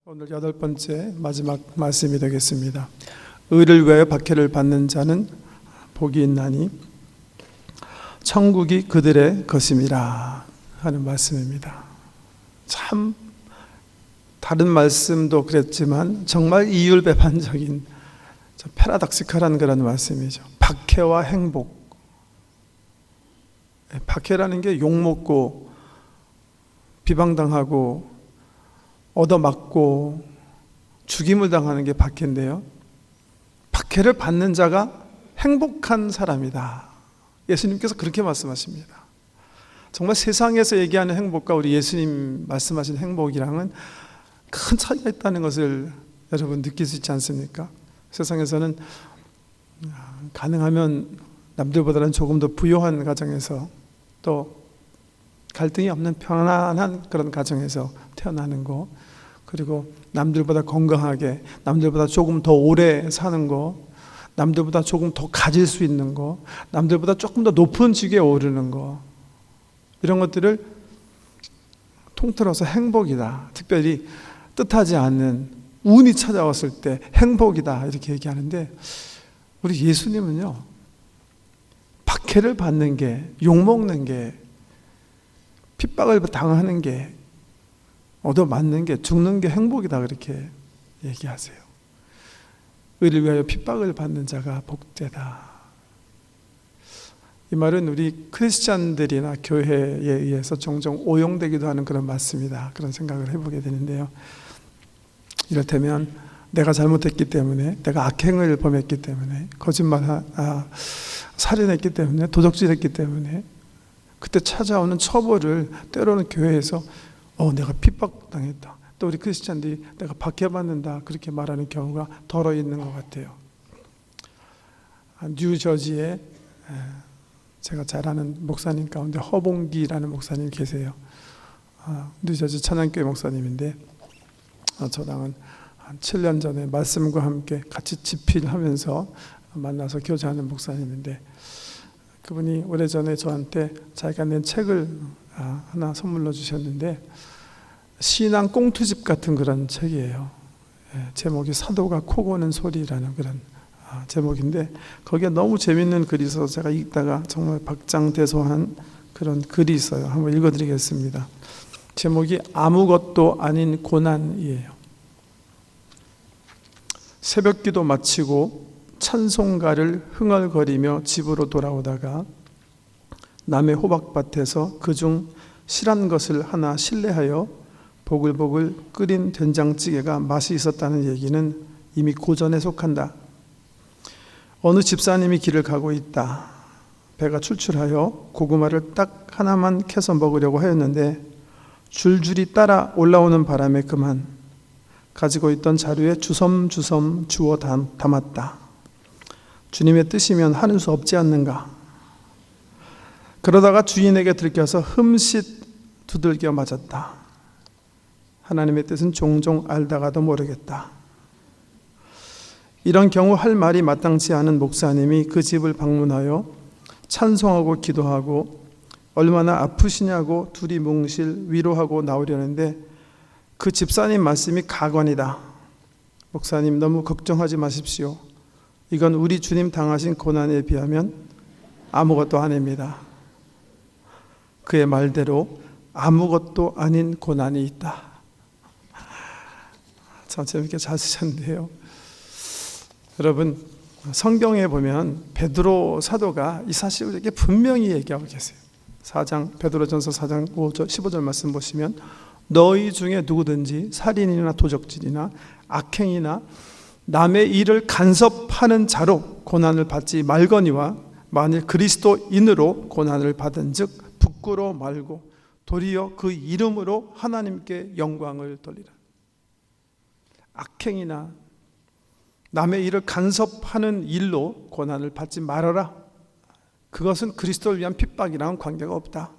오늘 8번째 마지막 말씀이 되겠습니다. 의를 위하여 박해를 받는 자는 복이 있나니 천국이 그들의 것임이라 하는 말씀입니다. 참 다른 말씀도 그랬지만 정말 이율배반적인 패러닥시컬한 그런 말씀이죠. 박해와 행복. 박해라는 게 욕먹고 비방당하고 얻어맞고 죽임을 당하는 게 박해인데요, 박해를 받는 자가 행복한 사람이다. 예수님께서 그렇게 말씀하십니다. 정말 세상에서 얘기하는 행복과 우리 예수님 말씀하신 행복이랑은 큰 차이가 있다는 것을 여러분 느낄 수 있지 않습니까? 세상에서는 가능하면 남들보다는 조금 더 부유한 가정에서, 또 갈등이 없는 편안한 그런 가정에서 태어나는 거, 그리고 남들보다 건강하게, 남들보다 조금 더 오래 사는 거, 남들보다 조금 더 가질 수 있는 거, 남들보다 조금 더 높은 직에 오르는 거, 이런 것들을 통틀어서 행복이다, 특별히 뜻하지 않는 운이 찾아왔을 때 행복이다, 이렇게 얘기하는데, 우리 예수님은요, 박해를 받는 게, 욕먹는 게, 핍박을 당하는 게, 얻어맞는 게, 죽는 게 행복이다, 그렇게 얘기하세요. 의를 위하여 핍박을 받는 자가 복되다. 이 말은 우리 크리스찬들이나 교회에 의해서 종종 오용되기도 하는 그런 말씀이다, 그런 생각을 해보게 되는데요, 이를테면 내가 잘못했기 때문에, 내가 악행을 범했기 때문에, 살인했기 때문에, 도적질했기 때문에 그때 찾아오는 처벌을 때로는 교회에서 내가 핍박당했다, 또 우리 크리스찬들이 내가 박해받는다, 그렇게 말하는 경우가 덜어 있는 것 같아요. 뉴저지에 제가 잘 아는 목사님 가운데 허봉기라는 목사님 계세요. 뉴저지 찬양교회 목사님인데, 저랑은 한 7년 전에 말씀과 함께 같이 집필하면서 만나서 교제하는 목사님인데, 그분이 오래전에 저한테 자기가 낸 책을 하나 선물로 주셨는데, 신앙 꽁투집 같은 그런 책이에요. 제목이 사도가 코 고는 소리라는 그런 제목인데, 거기에 너무 재밌는 글이 있어서 제가 읽다가 정말 박장대소한 그런 글이 있어요. 한번 읽어드리겠습니다. 제목이 아무것도 아닌 고난이에요. 새벽기도 마치고 찬송가를 흥얼거리며 집으로 돌아오다가 남의 호박밭에서 그중 실한 것을 하나 실례하여 보글보글 끓인 된장찌개가 맛이 있었다는 얘기는 이미 고전에 속한다. 어느 집사님이 길을 가고 있다. 배가 출출하여 고구마를 딱 하나만 캐서 먹으려고 하였는데 줄줄이 따라 올라오는 바람에 그만 가지고 있던 자루에 주섬주섬 주워 담았다. 주님의 뜻이면 하는 수 없지 않는가. 그러다가 주인에게 들켜서 흠칫 두들겨 맞았다. 하나님의 뜻은 종종 알다가도 모르겠다. 이런 경우 할 말이 마땅치 않은 목사님이 그 집을 방문하여 찬송하고 기도하고 얼마나 아프시냐고 둘이 뭉실 위로하고 나오려는데, 그 집사님 말씀이 가관이다. 목사님, 너무 걱정하지 마십시오. 이건 우리 주님 당하신 고난에 비하면 아무것도 아닙니다. 그의 말대로 아무것도 아닌 고난이 있다. 참 재밌게 잘 쓰셨는데요, 여러분, 성경에 보면 베드로 사도가 이 사실을 이렇게 분명히 얘기하고 계세요. 베드로전서 4장 15절 말씀 보시면, 너희 중에 누구든지 살인이나 도적질이나 악행이나 남의 일을 간섭하는 자로 고난을 받지 말거니와 만일 그리스도인으로 고난을 받은 즉 부끄러워 말고 도리어 그 이름으로 하나님께 영광을 돌리라. 악행이나 남의 일을 간섭하는 일로 고난을 받지 말아라. 그것은 그리스도를 위한 핍박이랑은 관계가 없다.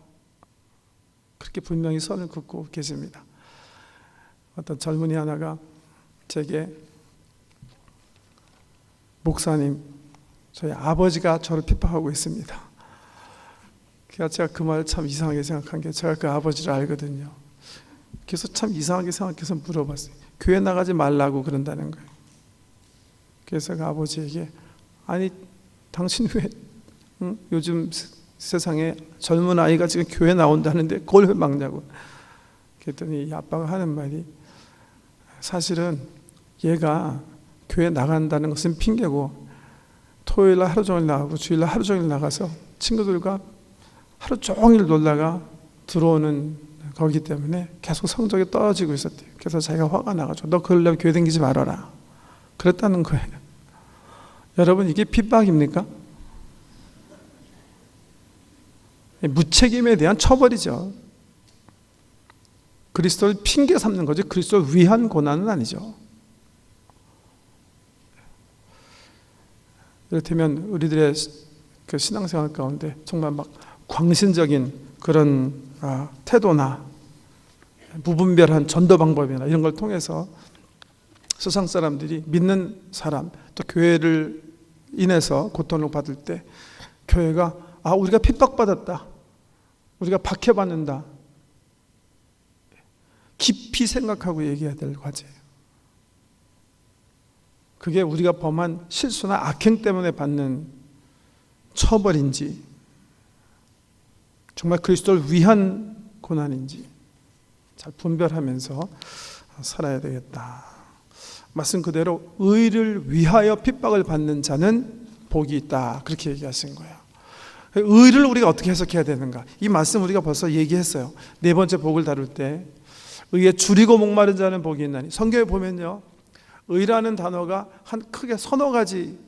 그렇게 분명히 선을 긋고 계십니다. 어떤 젊은이 하나가 제게, 목사님, 저희 아버지가 저를 핍박하고 있습니다. 제가 그 말을 참 이상하게 생각한 게, 제가 그 아버지를 알거든요. 그래서 참 이상하게 생각해서 물어봤어요. 교회 나가지 말라고 그런다는 거예요. 그래서 그 아버지에게 아니 당신 왜 요즘 세상에 젊은 아이가 지금 교회 나온다는데 그걸 왜 막냐고. 그랬더니 이 아빠가 하는 말이 사실은 얘가 교회 나간다는 것은 핑계고 토요일날 하루 종일 나가고 주일날 하루 종일 나가서 친구들과 하루 종일 놀다가 들어오는 거기 때문에 계속 성적이 떨어지고 있었대요. 그래서 자기가 화가 나가지고 너 그러려면 교회 다니지 말아라 그랬다는 거예요. 여러분 이게 핍박입니까? 무책임에 대한 처벌이죠. 그리스도를 핑계 삼는 거죠. 그리스도를 위한 고난은 아니죠. 이렇다면 우리들의 그 신앙생활 가운데 정말 막 광신적인 그런 태도나 무분별한 전도 방법이나 이런 걸 통해서 세상 사람들이 믿는 사람 또 교회를 인해서 고통을 받을 때 교회가 우리가 핍박받았다, 우리가 박해받는다 깊이 생각하고 얘기해야 될 과제예요. 그게 우리가 범한 실수나 악행 때문에 받는 처벌인지 정말 그리스도를 위한 고난인지 잘 분별하면서 살아야 되겠다. 말씀 그대로 의를 위하여 핍박을 받는 자는 복이 있다 그렇게 얘기하신 거예요. 의를 우리가 어떻게 해석해야 되는가? 이 말씀 우리가 벌써 얘기했어요. 네 번째 복을 다룰 때 의에 줄이고 목마른 자는 복이 있나니. 성경에 보면요 의라는 단어가 한 크게 서너 가지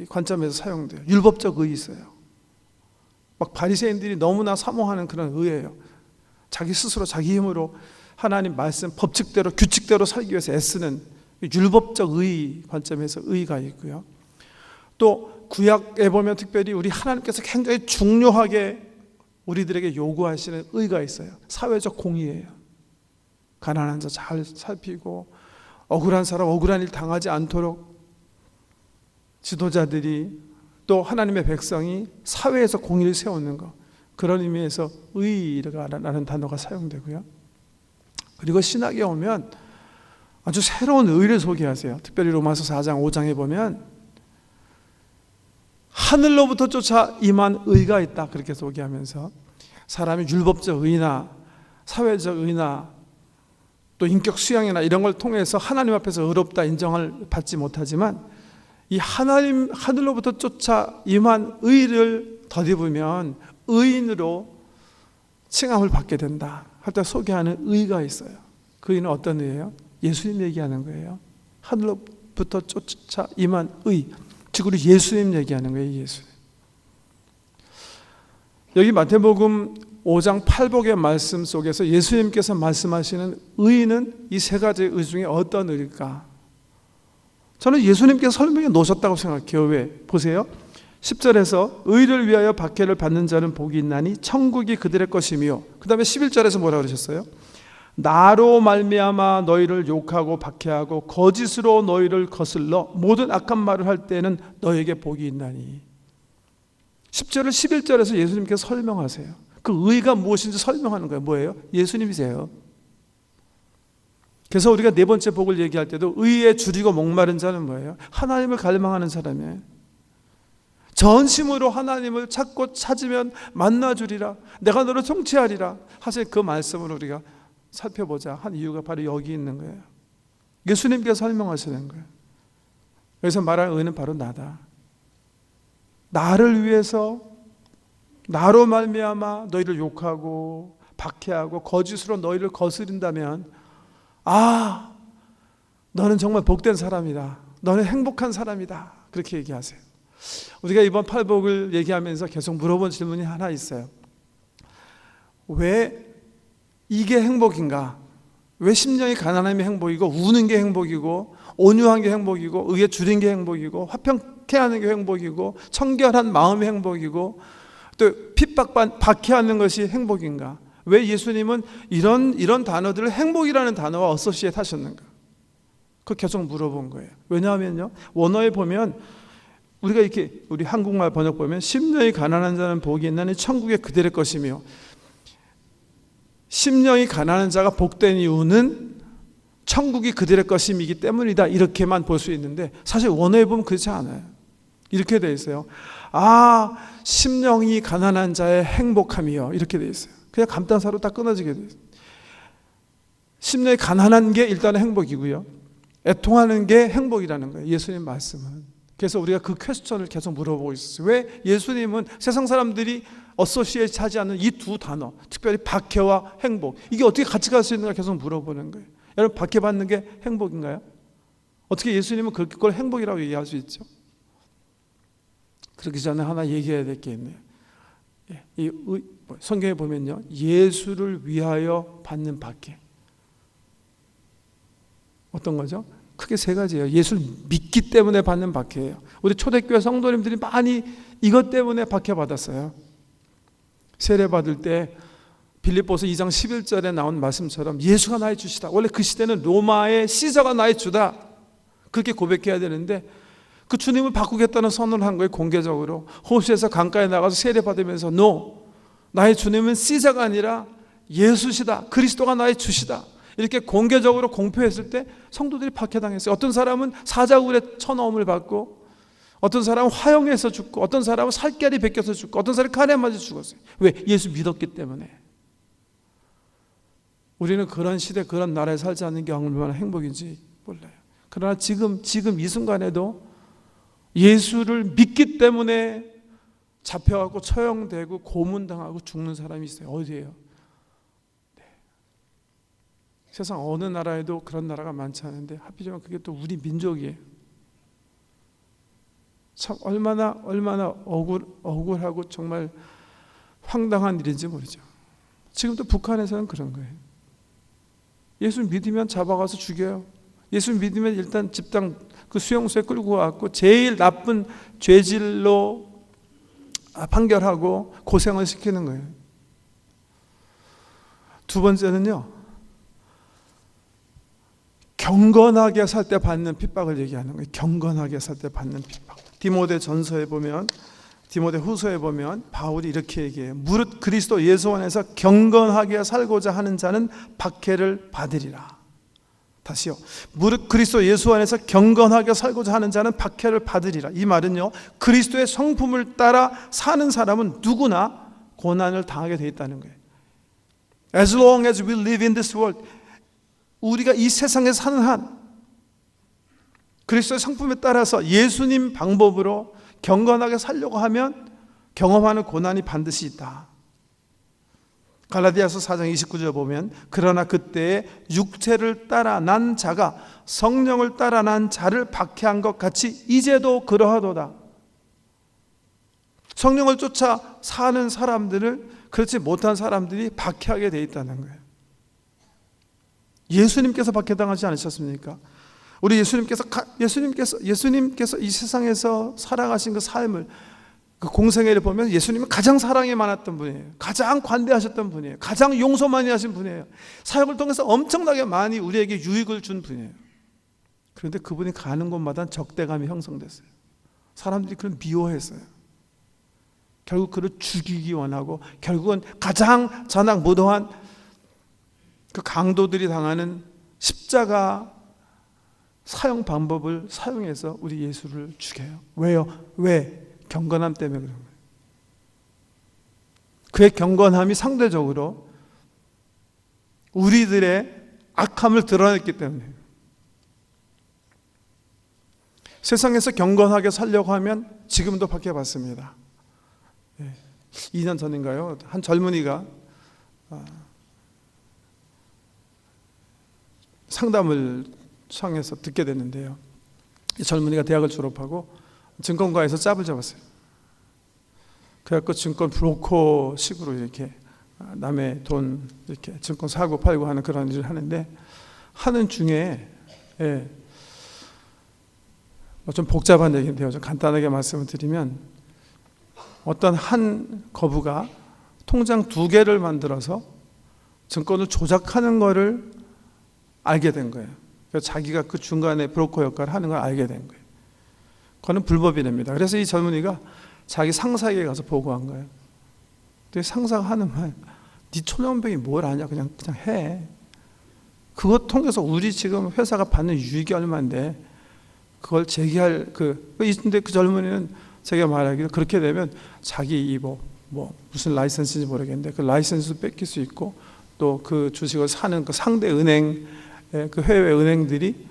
관점에서 사용돼요. 율법적 의 있어요. 막 바리새인들이 너무나 사모하는 그런 의예요. 자기 스스로 자기 힘으로 하나님 말씀 법칙대로 규칙대로 살기 위해서 애쓰는 율법적 의 관점에서 의가 있고요. 또 구약에 보면 특별히 우리 하나님께서 굉장히 중요하게 우리들에게 요구하시는 의가 있어요. 사회적 공의예요. 가난한 자 잘 살피고 억울한 사람 억울한 일 당하지 않도록 지도자들이 또 하나님의 백성이 사회에서 공의를 세우는 것, 그런 의미에서 의라는 단어가 사용되고요. 그리고 신학에 오면 아주 새로운 의를 소개하세요. 특별히 로마서 4장 5장에 보면 하늘로부터 쫓아 임한 의가 있다 그렇게 소개하면서 사람이 율법적 의나 사회적 의나 또 인격 수양이나 이런 걸 통해서 하나님 앞에서 의롭다 인정을 받지 못하지만 이 하나님 하늘로부터 쫓아 임한 의를 덧입으면 의인으로 칭함을 받게 된다 할 때 소개하는 의가 있어요. 그 의는 어떤 의예요? 예수님 얘기하는 거예요. 하늘로부터 쫓아 임한 의, 즉 우리 예수님 얘기하는 거예요. 예수님. 여기 마태복음 5장 8복의 말씀 속에서 예수님께서 말씀하시는 의는 이 세 가지 의 중에 어떤 의일까? 저는 예수님께서 설명해 놓으셨다고 생각해요. 왜? 보세요. 10절에서 의를 위하여 박해를 받는 자는 복이 있나니 천국이 그들의 것이며, 그 다음에 11절에서 뭐라고 그러셨어요? 나로 말미암아 너희를 욕하고 박해하고 거짓으로 너희를 거슬러 모든 악한 말을 할 때는 너에게 복이 있나니. 10절을 11절에서 예수님께서 설명하세요. 그 의가 무엇인지 설명하는 거예요. 뭐예요? 예수님이세요. 그래서 우리가 네 번째 복을 얘기할 때도 의에 줄이고 목마른 자는 뭐예요? 하나님을 갈망하는 사람이에요. 전심으로 하나님을 찾고 찾으면 만나주리라, 내가 너를 통치하리라 하실 그 말씀을 우리가 살펴보자 한 이유가 바로 여기 있는 거예요. 예수님께서 설명하시는 거예요. 여기서 말하는 의는 바로 나다. 나를 위해서 나로 말미암아 너희를 욕하고 박해하고 거짓으로 너희를 거스린다면 너는 정말 복된 사람이다, 너는 행복한 사람이다 그렇게 얘기하세요. 우리가 이번 팔복을 얘기하면서 계속 물어본 질문이 하나 있어요. 왜 이게 행복인가? 왜 심령이 가난함이 행복이고 우는 게 행복이고 온유한 게 행복이고 의에 줄인 게 행복이고 화평케 하는 게 행복이고 청결한 마음이 행복이고 또 박해하는 것이 행복인가? 왜 예수님은 이런 단어들을 행복이라는 단어와 어소시에이트 하셨는가? 그거 계속 물어본 거예요. 왜냐하면요, 원어에 보면 우리가 이렇게 우리 한국말 번역 보면 심령이 가난한 자는 복이 있나니 천국에 그들의 것이며, 심령이 가난한 자가 복된 이유는 천국이 그들의 것임이기 때문이다, 이렇게만 볼 수 있는데 사실 원어에 보면 그렇지 않아요. 이렇게 돼 있어요. 심령이 가난한 자의 행복함이요, 이렇게 돼 있어요. 그냥 감탄사로 딱 끊어지게 돼 있어요. 심령이 가난한 게 일단은 행복이고요, 애통하는 게 행복이라는 거예요, 예수님 말씀은. 그래서 우리가 그 퀘스천을 계속 물어보고 있었어요. 왜 예수님은 세상 사람들이 어소시에이트 하지 않는 이 두 단어, 특별히 박해와 행복, 이게 어떻게 같이 갈 수 있는가 계속 물어보는 거예요. 여러분, 박해받는 게 행복인가요? 어떻게 예수님은 그걸 행복이라고 얘기할 수 있죠? 그러기 전에 하나 얘기해야 될 게 있네요. 성경에 보면요, 예수를 위하여 받는 박해, 어떤 거죠? 크게 세 가지예요. 예수를 믿기 때문에 받는 박해예요. 우리 초대교회 성도님들이 많이 이것 때문에 박해받았어요. 세례받을 때 빌립보서 2장 11절에 나온 말씀처럼 예수가 나의 주시다. 원래 그 시대는 로마의 시저가 나의 주다, 그렇게 고백해야 되는데 그 주님을 바꾸겠다는 선언을 한 거예요. 공개적으로 호수에서 강가에 나가서 세례받으면서 나의 주님은 시저가 아니라 예수시다, 그리스도가 나의 주시다, 이렇게 공개적으로 공표했을 때 성도들이 박해당했어요. 어떤 사람은 사자굴에 쳐넣음을 받고, 어떤 사람은 화형에서 죽고, 어떤 사람은 살결이 벗겨서 죽고, 어떤 사람은 칼에 맞아 죽었어요. 왜? 예수 믿었기 때문에. 우리는 그런 시대, 그런 나라에 살지 않는 게 얼마나 행복인지 몰라요. 그러나 지금 이 순간에도 예수를 믿기 때문에 잡혀가고 처형되고 고문당하고 죽는 사람이 있어요. 어디예요? 세상 어느 나라에도 그런 나라가 많지 않은데 하필이면 그게 또 우리 민족이에요. 참 얼마나 억울하고 정말 황당한 일인지 모르죠. 지금도 북한에서는 그런 거예요. 예수 믿으면 잡아가서 죽여요. 예수 믿으면 일단 집단 그 수용소에 끌고 와갖고 제일 나쁜 죄질로 판결하고 고생을 시키는 거예요. 두 번째는요, 경건하게 살 때 받는 핍박을 얘기하는 거예요. 경건하게 살 때 받는 핍박. 디모데전서에 보면, 디모데후서에 보면 바울이 이렇게 얘기해요. 무릇 그리스도 예수 안에서 경건하게 살고자 하는 자는 박해를 받으리라. 다시요. 무릇 그리스도 예수 안에서 경건하게 살고자 하는 자는 박해를 받으리라. 이 말은요, 그리스도의 성품을 따라 사는 사람은 누구나 고난을 당하게 되어 있다는 거예요. As long as we live in this world, 우리가 이 세상에 사는 한 그리스도의 성품에 따라서 예수님 방법으로 경건하게 살려고 하면 경험하는 고난이 반드시 있다. 갈라디아서 4장 29절 보면 그러나 그때에 육체를 따라 난 자가 성령을 따라 난 자를 박해한 것 같이 이제도 그러하도다. 성령을 쫓아 사는 사람들을 그렇지 못한 사람들이 박해하게 돼 있다는 거예요. 예수님께서 박해당하지 않으셨습니까? 우리 예수님께서 이 세상에서 살아가신 그 삶을, 그 공생애를 보면 예수님은 가장 사랑이 많았던 분이에요. 가장 관대하셨던 분이에요. 가장 용서 많이 하신 분이에요. 사역을 통해서 엄청나게 많이 우리에게 유익을 준 분이에요. 그런데 그분이 가는 곳마다 적대감이 형성됐어요. 사람들이 그를 미워했어요. 결국 그를 죽이기 원하고, 결국은 가장 잔악무도한 그 강도들이 당하는 십자가 사용 방법을 사용해서 우리 예수를 죽여요. 왜요? 왜? 경건함 때문에 그런 거예요. 그의 경건함이 상대적으로 우리들의 악함을 드러냈기 때문에. 세상에서 경건하게 살려고 하면 지금도 박해받습니다. 2년 전인가요? 한 젊은이가 상담을 청해서 듣게 됐는데요. 이 젊은이가 대학을 졸업하고 증권가에서 짭을 잡았어요. 그래갖고 증권 브로커식으로 이렇게 남의 돈 이렇게 증권 사고 팔고 하는 그런 일을 하는데, 하는 중에 좀 복잡한 얘기인데요. 좀 간단하게 말씀을 드리면, 어떤 한 거부가 통장 2개를 만들어서 증권을 조작하는 거를 알게 된 거예요. 그래서 자기가 그 중간에 브로커 역할을 하는 걸 알게 된 거예요. 그거는 불법이랍니다. 그래서 이 젊은이가 자기 상사에게 가서 보고한 거예요. 근데 상사가 하는 말, 네 초년병이 뭘 아냐, 그냥 해. 그것 통해서 우리 지금 회사가 받는 유익이 얼마인데 그걸 제기할 근데 그 젊은이는 제가 말하기를 그렇게 되면 자기 무슨 라이선스인지 모르겠는데 그 라이선스 뺏길 수 있고 또 그 주식을 사는 그 상대 은행 그 해외 은행들이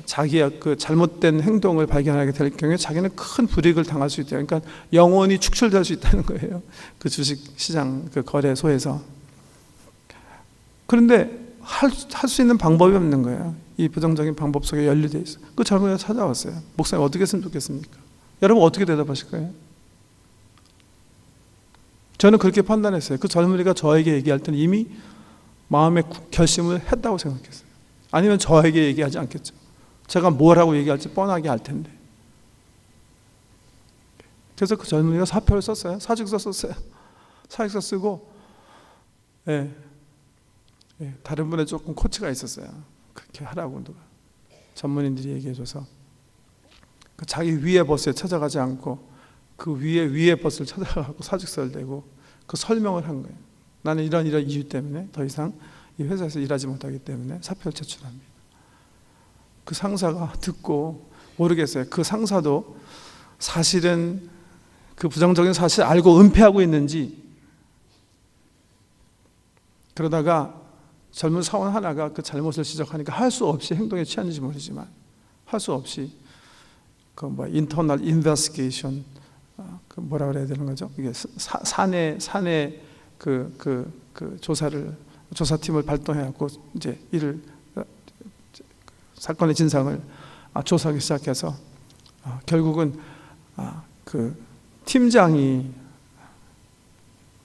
자기의 그 잘못된 행동을 발견하게 될 경우에 자기는 큰 불이익을 당할 수 있다. 그러니까 영원히 축출될 수 있다는 거예요. 그 주식 시장 그 거래소에서. 그런데 할 수 있는 방법이 없는 거예요. 이 부정적인 방법 속에 연루되어 있어요. 그 젊은이가 찾아왔어요. 목사님 어떻게 했으면 좋겠습니까? 여러분 어떻게 대답하실 거예요? 저는 그렇게 판단했어요. 그 젊은이가 저에게 얘기할 때는 이미 마음의 결심을 했다고 생각했어요. 아니면 저에게 얘기하지 않겠죠. 제가 뭐라고 얘기할지 뻔하게 알 텐데. 그래서 그 젊은이가 사표를 썼어요. 사직서 썼어요. 사직서 쓰고 다른 분의 조금 코치가 있었어요. 그렇게 하라고 누가 전문인들이 얘기해줘서 그 자기 위의 버스에 찾아가지 않고 그 위의 버스를 찾아가고 사직서를 내고 그 설명을 한 거예요. 나는 이런 이유 때문에 더 이상 이 회사에서 일하지 못하기 때문에 사표를 제출합니다. 그 상사가 듣고 모르겠어요. 그 상사도 사실은 그 부정적인 사실을 알고 은폐하고 있는지, 그러다가 젊은 사원 하나가 그 잘못을 지적하니까 할 수 없이 행동에 취하는지 모르지만 할 수 없이 인터널 인베스티게이션 그 뭐라 그래야 되는 거죠? 이게 사내 그 조사팀을 발동해갖고 이제 사건의 진상을 조사하기 시작해서 결국은 그 팀장이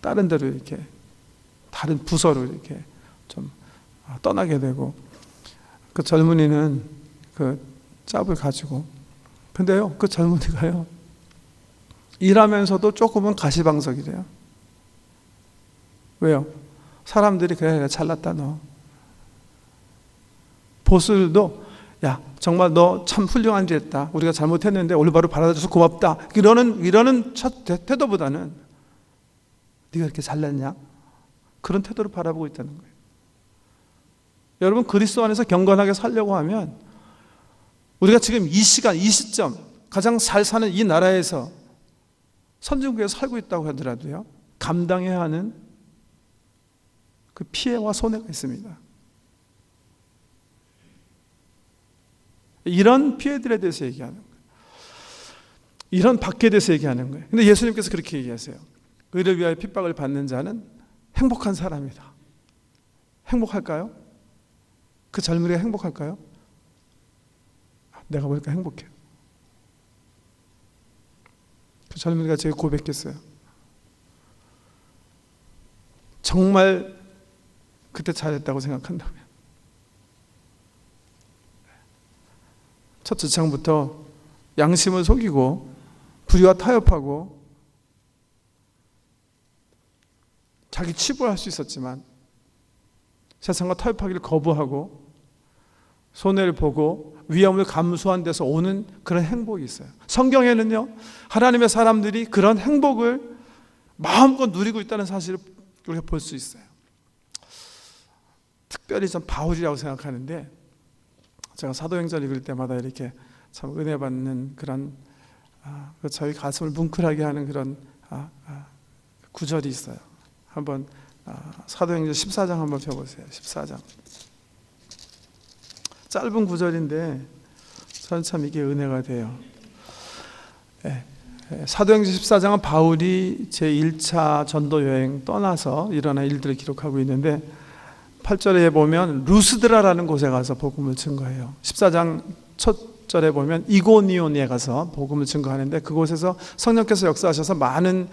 다른 데로 이렇게 다른 부서로 이렇게 좀 떠나게 되고 그 젊은이는 그 짭을 가지고 근데요 그 젊은이가요 일하면서도 조금은 가시방석이래요. 왜요? 사람들이 그래 잘났다 너. 보스들도 야 정말 너 참 훌륭한 일 했다. 우리가 잘못했는데 올바로 받아줘서 고맙다. 이러는 첫 태도보다는 네가 이렇게 잘났냐? 그런 태도로 바라보고 있다는 거예요. 여러분 그리스도 안에서 경건하게 살려고 하면 우리가 지금 이 시간 이 시점 가장 잘 사는 이 나라에서 선진국에서 살고 있다고 하더라도요 감당해야 하는 그 피해와 손해가 있습니다. 이런 피해들에 대해서 얘기하는 거예요. 이런 박해에 대해서 얘기하는 거예요. 근데 예수님께서 그렇게 얘기하세요. 의를 위하여 핍박을 받는 자는 행복한 사람이다. 행복할까요? 그 젊은이가 행복할까요? 내가 보니까 행복해요. 그 젊은이가 제게 고백했어요. 정말 그때 잘했다고 생각한다면 첫 직장부터 양심을 속이고 불의와 타협하고 자기 치부할 수 있었지만 세상과 타협하기를 거부하고 손해를 보고 위험을 감수한 데서 오는 그런 행복이 있어요. 성경에는요 하나님의 사람들이 그런 행복을 마음껏 누리고 있다는 사실을 우리가 볼 수 있어요. 특별히 전 바울이라고 생각하는데 제가 사도행전 읽을 때마다 이렇게 참 은혜 받는 그런 저희 가슴을 뭉클하게 하는 그런 구절이 있어요. 한번 사도행전 14장 한번 펴보세요. 14장 짧은 구절인데 저는 참 이게 은혜가 돼요. 사도행전 14장은 바울이 제1차 전도 여행 떠나서 일어난 일들을 기록하고 있는데 8절에 보면 루스드라라는 곳에 가서 복음을 증거해요. 14장 첫 절에 보면 이고니온에 가서 복음을 증거하는데 그곳에서 성령께서 역사하셔서 많은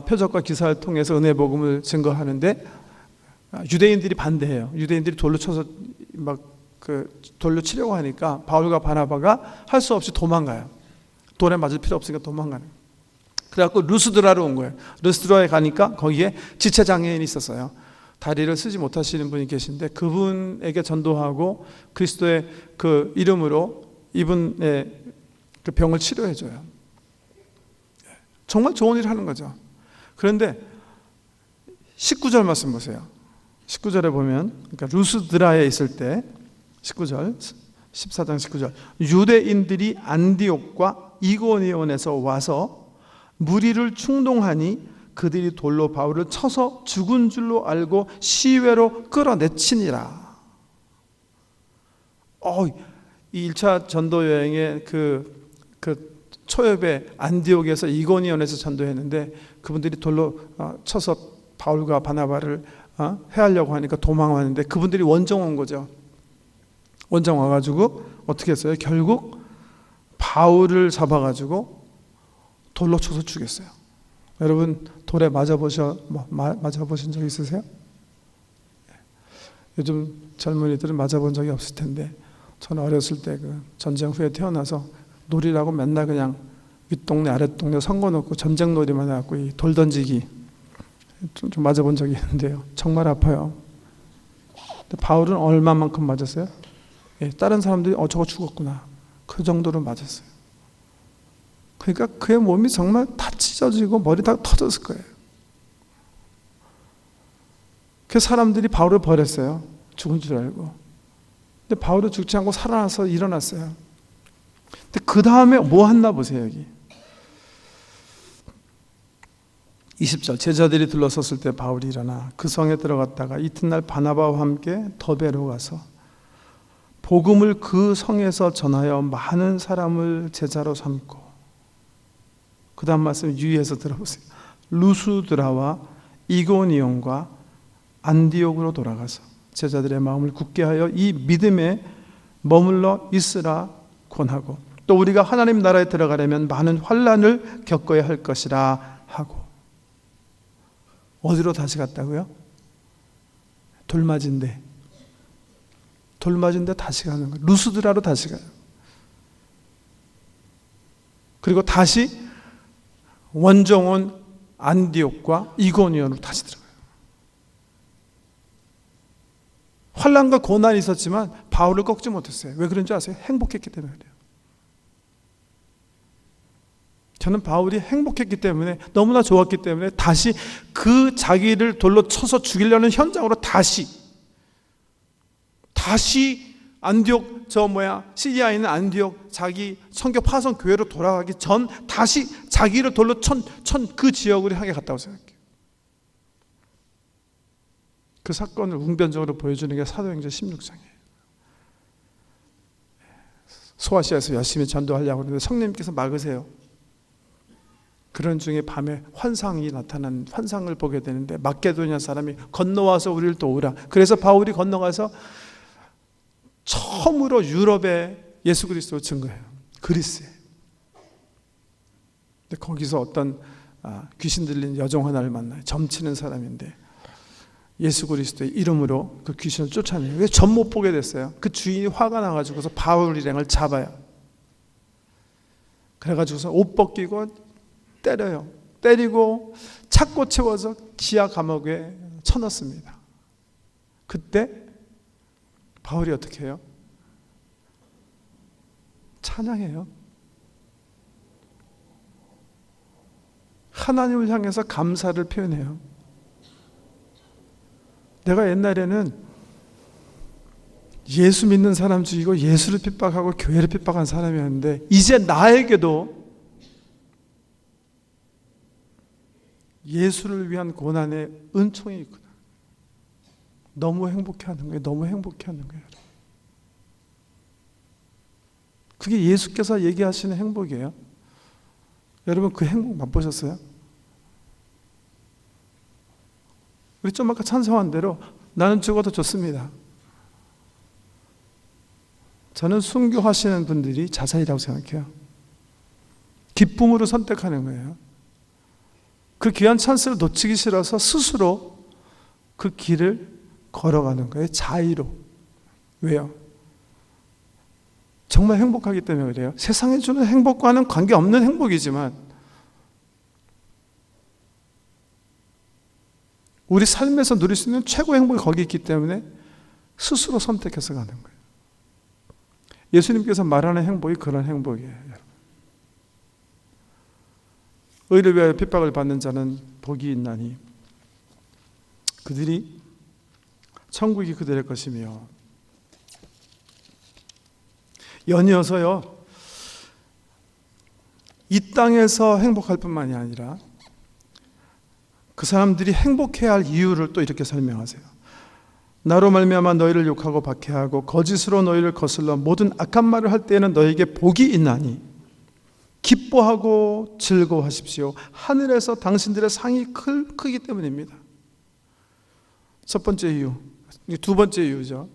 표적과 기사를 통해서 은혜 복음을 증거하는데 유대인들이 반대해요. 유대인들이 돌로 쳐서 돌로 치려고 하니까 바울과 바나바가 할 수 없이 도망가요. 돌에 맞을 필요 없으니까 도망가는 거예요. 그래갖고 루스드라로 온 거예요. 루스드라에 가니까 거기에 지체장애인이 있었어요. 다리를 쓰지 못하시는 분이 계신데 그분에게 전도하고 그리스도의 그 이름으로 이분의 그 병을 치료해줘요. 정말 좋은 일을 하는 거죠. 그런데 19절 말씀 보세요. 19절에 보면, 그러니까 루스드라에 있을 때 19절, 14장 19절, 유대인들이 안디옥과 이고니온에서 와서 무리를 충동하니 그들이 돌로 바울을 쳐서 죽은 줄로 알고 시외로 끌어내치니라. 이 1차 전도 여행의 그 초엽에 안디옥에서 이고니온에서 전도했는데, 그분들이 돌로 쳐서 바울과 바나바를 해하려고 하니까 도망왔는데, 그분들이 원정 온 거죠. 원정 와가지고 어떻게 했어요? 결국 바울을 잡아가지고 돌로 쳐서 죽였어요. 여러분 돌에 맞아보신 적 있으세요? 요즘 젊은이들은 맞아본 적이 없을 텐데, 저는 어렸을 때 그 전쟁 후에 태어나서 놀이라고 맨날 그냥 윗동네 아랫동네 선거놓고 전쟁 놀이만 해갖고 이 돌 던지기 좀 맞아본 적이 있는데요, 정말 아파요. 근데 바울은 얼마만큼 맞았어요? 다른 사람들이 저거 죽었구나, 그 정도로 맞았어요. 그러니까 그의 몸이 정말 다 찢어지고 머리 다 터졌을 거예요. 그 사람들이 바울을 버렸어요. 죽은 줄 알고. 근데 바울은 죽지 않고 살아나서 일어났어요. 근데 그 다음에 뭐 했나 보세요. 여기 20절, 제자들이 둘러섰을 때 바울이 일어나 그 성에 들어갔다가 이튿날 바나바와 함께 더베로 가서 복음을 그 성에서 전하여 많은 사람을 제자로 삼고, 그 다음 말씀 유의해서 들어보세요. 루스드라와 이고니온과 안디옥으로 돌아가서 제자들의 마음을 굳게 하여 이 믿음에 머물러 있으라 권하고, 또 우리가 하나님 나라에 들어가려면 많은 환난을 겪어야 할 것이라 하고. 어디로 다시 갔다고요? 돌맞은데 다시 가는 거예요. 루스드라로 다시 가요. 그리고 다시 원정원 안디옥과 이고니온으로 다시 들어가요. 환난과 고난이 있었지만 바울을 꺾지 못했어요. 왜 그런지 아세요? 행복했기 때문에 그래요. 저는 바울이 행복했기 때문에, 너무나 좋았기 때문에 다시 그 자기를 돌로 쳐서 죽이려는 현장으로 다시 안디옥, 시리아에 있는 안디옥 자기 선교 파송 교회로 돌아가기 전 다시 자기를 돌로 천 그 지역으로 향해 갔다고 생각해요. 그 사건을 웅변적으로 보여주는 게 사도행전 16장이에요. 소아시아에서 열심히 전도하려고 하는데 성령님께서 막으세요. 그런 중에 밤에 환상이 나타난 환상을 보게 되는데, 마케도니아 사람이 건너와서 우리를 도우라. 그래서 바울이 건너가서 처음으로 유럽에 예수 그리스도를 증거해요. 그리스에. 근데 거기서 어떤 귀신 들린 여종 하나를 만나요. 점치는 사람인데 예수 그리스도의 이름으로 그 귀신을 쫓아내요. 왜 전 못 보게 됐어요? 그 주인이 화가 나가지고서 바울 일행을 잡아요. 그래가지고서 옷 벗기고 때려요. 때리고 찾고 채워서 지하 감옥에 쳐넣습니다. 그때 바울이 어떻게 해요? 찬양해요. 하나님을 향해서 감사를 표현해요. 내가 옛날에는 예수 믿는 사람 죽이고 예수를 핍박하고 교회를 핍박한 사람이었는데, 이제 나에게도 예수를 위한 고난의 은총이 있구나. 너무 행복해하는 거예요. 너무 행복해하는 거예요. 그게 예수께서 얘기하시는 행복이에요. 여러분 그 행복 맛보셨어요? 우리 좀 아까 찬송한 대로 나는 죽어도 좋습니다. 저는 순교하시는 분들이 자살이라고 생각해요. 기쁨으로 선택하는 거예요. 그 귀한 찬스를 놓치기 싫어서 스스로 그 길을 걸어가는 거예요. 자의로. 왜요? 정말 행복하기 때문에 그래요. 세상에 주는 행복과는 관계없는 행복이지만 우리 삶에서 누릴 수 있는 최고의 행복이 거기 있기 때문에 스스로 선택해서 가는 거예요. 예수님께서 말하는 행복이 그런 행복이에요. 여러분. 의를 위하여 핍박을 받는 자는 복이 있나니 그들이 천국이 그들의 것이며, 연이어서요, 이 땅에서 행복할 뿐만이 아니라 그 사람들이 행복해야 할 이유를 또 이렇게 설명하세요. 나로 말미암아 너희를 욕하고 박해하고 거짓으로 너희를 거슬러 모든 악한 말을 할 때에는 너희에게 복이 있나니 기뻐하고 즐거워하십시오. 하늘에서 당신들의 상이 크기 때문입니다. 첫 번째 이유. 두 번째 이유죠.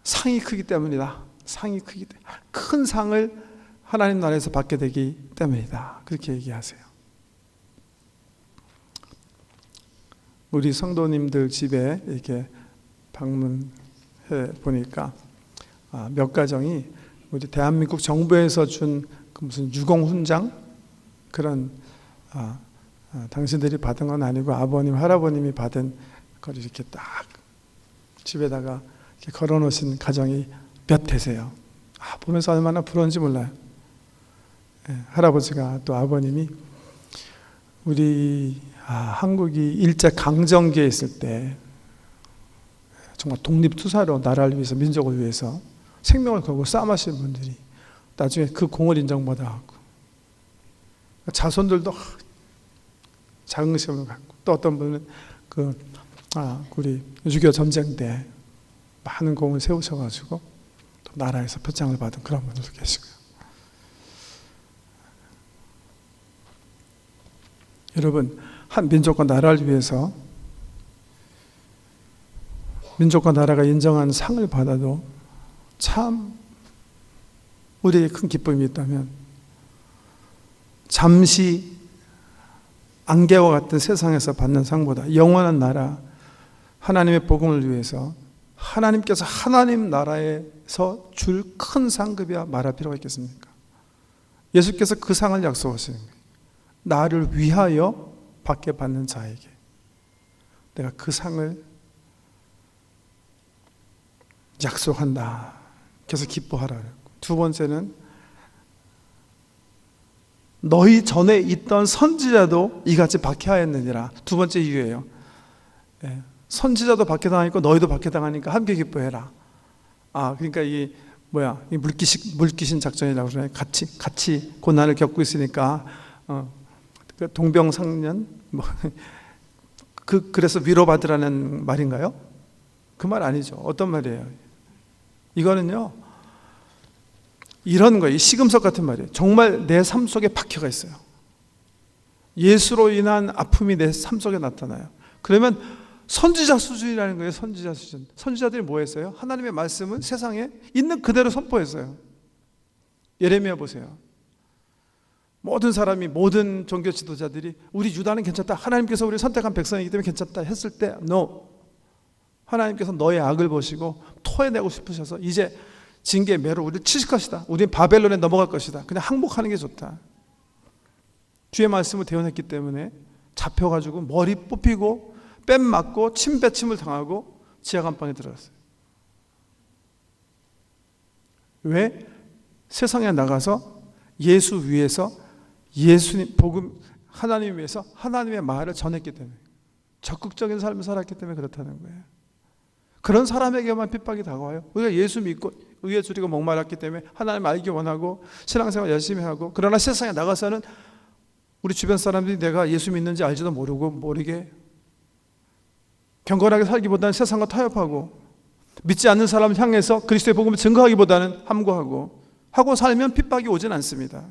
상이 크기 때문이다. 상이 크기 때문에 큰 상을 하나님 나라에서 받게 되기 때문이다. 그렇게 얘기하세요. 우리 성도님들 집에 이렇게 방문해 보니까 몇 가정이 우리 대한민국 정부에서 준 그 무슨 유공훈장 그런 당신들이 받은 건 아니고 아버님, 할아버님이 받은 걸 이렇게 딱 집에다가 이렇게 걸어놓으신 가정이 몇 되세요. 보면서 얼마나 부러운지 몰라요. 할아버지가 또 아버님이 우리 한국이 일제 강점기에 있을 때 정말 독립투사로 나라를 위해서, 민족을 위해서 생명을 걸고 싸움하신 분들이 나중에 그 공을 인정받아갖고 자손들도 자긍심을 갖고, 또 어떤 분은 우리 6.25 전쟁 때 많은 공을 세우셔가지고 또 나라에서 표창을 받은 그런 분들도 계시고요. 여러분, 한 민족과 나라를 위해서 민족과 나라가 인정한 상을 받아도 참 우리에게 큰 기쁨이 있다면, 잠시 안개와 같은 세상에서 받는 상보다 영원한 나라, 하나님의 복음을 위해서 하나님께서 하나님 나라에서 줄 큰 상급이야 말할 필요가 있겠습니까? 예수께서 그 상을 약속하시는 거예요. 나를 위하여 받게 받는 자에게 내가 그 상을 약속한다. 그래서 기뻐하라. 두 번째는 너희 전에 있던 선지자도 이같이 박해하였느니라. 두 번째 이유예요. 선지자도 박해당하니까 너희도 박해당하니까 함께 기뻐해라. 그러니까 이 물귀신 작전이라고 그러나요? 같이 고난을 겪고 있으니까 동병상련 그래서 위로받으라는 말인가요? 그 말 아니죠. 어떤 말이에요? 이거는요, 이런 거예요. 시금석 같은 말이에요. 정말 내 삶 속에 박혀가 있어요. 예수로 인한 아픔이 내 삶 속에 나타나요. 그러면 선지자 수준이라는 거예요. 선지자 수준. 선지자들이 뭐 했어요? 하나님의 말씀을 세상에 있는 그대로 선포했어요. 예레미야 보세요. 모든 사람이, 모든 종교 지도자들이 우리 유다는 괜찮다, 하나님께서 우리 선택한 백성이기 때문에 괜찮다 했을 때 no. 하나님께서 너의 악을 보시고 토해내고 싶으셔서 이제 징계 매로 우리를 치실 것이다. 우리는 바벨론에 넘어갈 것이다. 그냥 항복하는 게 좋다. 주의 말씀을 대언했기 때문에 잡혀가지고 머리 뽑히고 뺨 맞고 침배침을 당하고 지하감방에 들어갔어요. 왜? 세상에 나가서 예수 위해서, 예수님 복음, 하나님 위해서 하나님의 말을 전했기 때문에, 적극적인 삶을 살았기 때문에 그렇다는 거예요. 그런 사람에게만 핍박이 다가와요. 우리가 예수 믿고 의에 줄이고 목말랐기 때문에 하나님 알기 원하고 신앙생활 열심히 하고, 그러나 세상에 나가서는 우리 주변 사람들이 내가 예수 믿는지 알지도 모르게 경건하게 살기보다는 세상과 타협하고, 믿지 않는 사람을 향해서 그리스도의 복음을 증거하기보다는 함구하고 하고 살면 핍박이 오진 않습니다.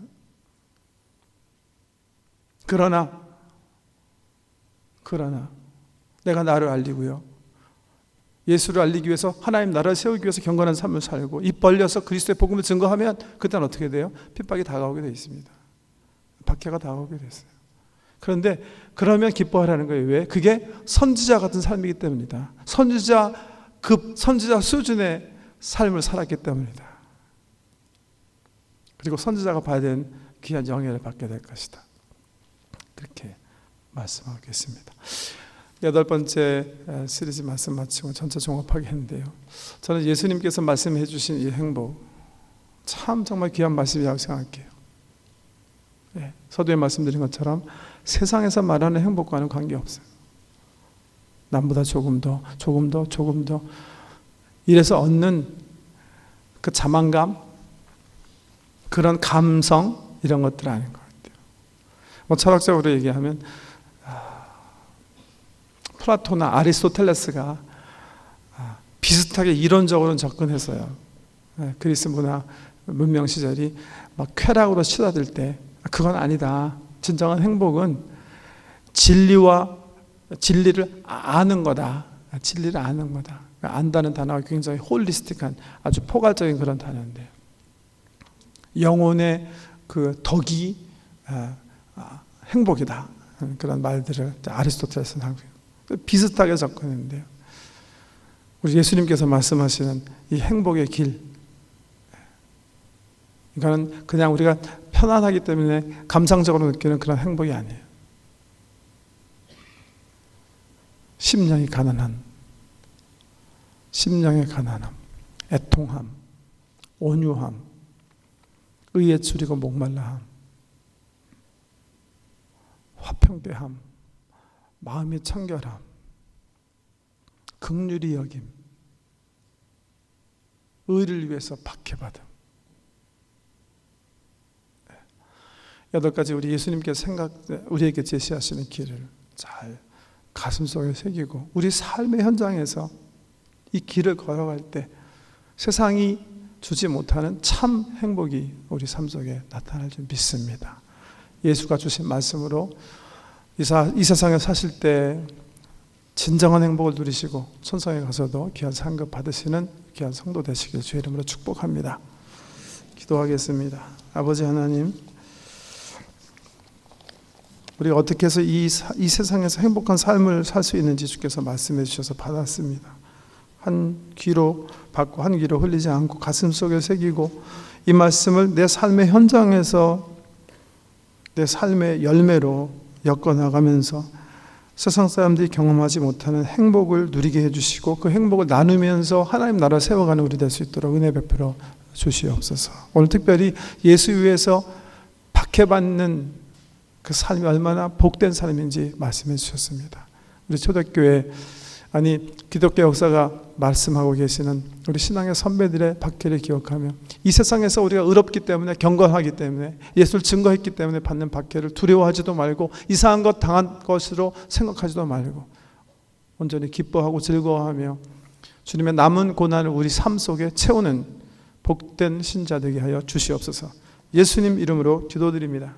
그러나 내가 나를 알리고요, 예수를 알리기 위해서, 하나님 나라를 세우기 위해서 경건한 삶을 살고 입 벌려서 그리스도의 복음을 증거하면 그때는 어떻게 돼요? 핍박이 다가오게 되어 있습니다. 박해가 다가오게 됐어요. 그런데 그러면 기뻐하라는 거예요. 왜? 그게 선지자 같은 삶이기 때문이다. 선지자 수준의 삶을 살았기 때문이다. 그리고 선지자가 봐야 되는 귀한 영예를 받게 될 것이다. 그렇게 말씀하겠습니다. 8번째 시리즈 말씀 마치고 전체 종합하겠는데요, 저는 예수님께서 말씀해 주신 이 행복, 참 정말 귀한 말씀이라고 생각해요. 서두에 말씀드린 것처럼 세상에서 말하는 행복과는 관계없어요. 남보다 조금 더, 조금 더, 조금 더. 이래서 얻는 그 자만감, 그런 감성, 이런 것들 아닌 것 같아요. 뭐 철학적으로 얘기하면 플라토나 아리스토텔레스가 비슷하게 이론적으로 접근했어요. 그리스 문명 시절이 막 쾌락으로 치닫을 때 그건 아니다. 진정한 행복은 진리를 아는 거다. 진리를 아는 거다. 안다는 단어가 굉장히 홀리스틱한 아주 포괄적인 그런 단어인데, 영혼의 그 덕이 행복이다. 그런 말들을 아리스토텔레스는 하고 비슷하게 접근했는데요. 우리 예수님께서 말씀하시는 이 행복의 길, 이거는 그냥 우리가 편안하기 때문에 감상적으로 느끼는 그런 행복이 아니에요. 심령의 가난함, 애통함, 온유함, 의에 줄이고 목말라함, 화평대함, 마음의 청결함, 긍휼히 여김, 의를 위해서 박해받음. 8가지 우리 예수님께서 우리에게 제시하시는 길을 잘 가슴속에 새기고 우리 삶의 현장에서 이 길을 걸어갈 때 세상이 주지 못하는 참 행복이 우리 삶 속에 나타날 줄 믿습니다. 예수가 주신 말씀으로 이 세상에 사실 때 진정한 행복을 누리시고 천성에 가서도 귀한 상급 받으시는 귀한 성도 되시길 주의 이름으로 축복합니다. 기도하겠습니다. 아버지 하나님, 우리가 어떻게 해서 이 세상에서 행복한 삶을 살 수 있는지 주께서 말씀해 주셔서 받았습니다. 한 귀로 받고 한 귀로 흘리지 않고 가슴속에 새기고 이 말씀을 내 삶의 현장에서 내 삶의 열매로 엮어나가면서 세상 사람들이 경험하지 못하는 행복을 누리게 해주시고 그 행복을 나누면서 하나님 나라 세워가는 우리 될 수 있도록 은혜 베풀어 주시옵소서. 오늘 특별히 예수 위에서 박해받는 그 삶이 얼마나 복된 삶인지 말씀해 주셨습니다. 우리 초대교회, 기독교 역사가 말씀하고 계시는 우리 신앙의 선배들의 박해를 기억하며 이 세상에서 우리가 의롭기 때문에, 경건하기 때문에, 예수를 증거했기 때문에 받는 박해를 두려워하지도 말고 이상한 것 당한 것으로 생각하지도 말고 온전히 기뻐하고 즐거워하며 주님의 남은 고난을 우리 삶 속에 채우는 복된 신자 되게 하여 주시옵소서. 예수님 이름으로 기도드립니다.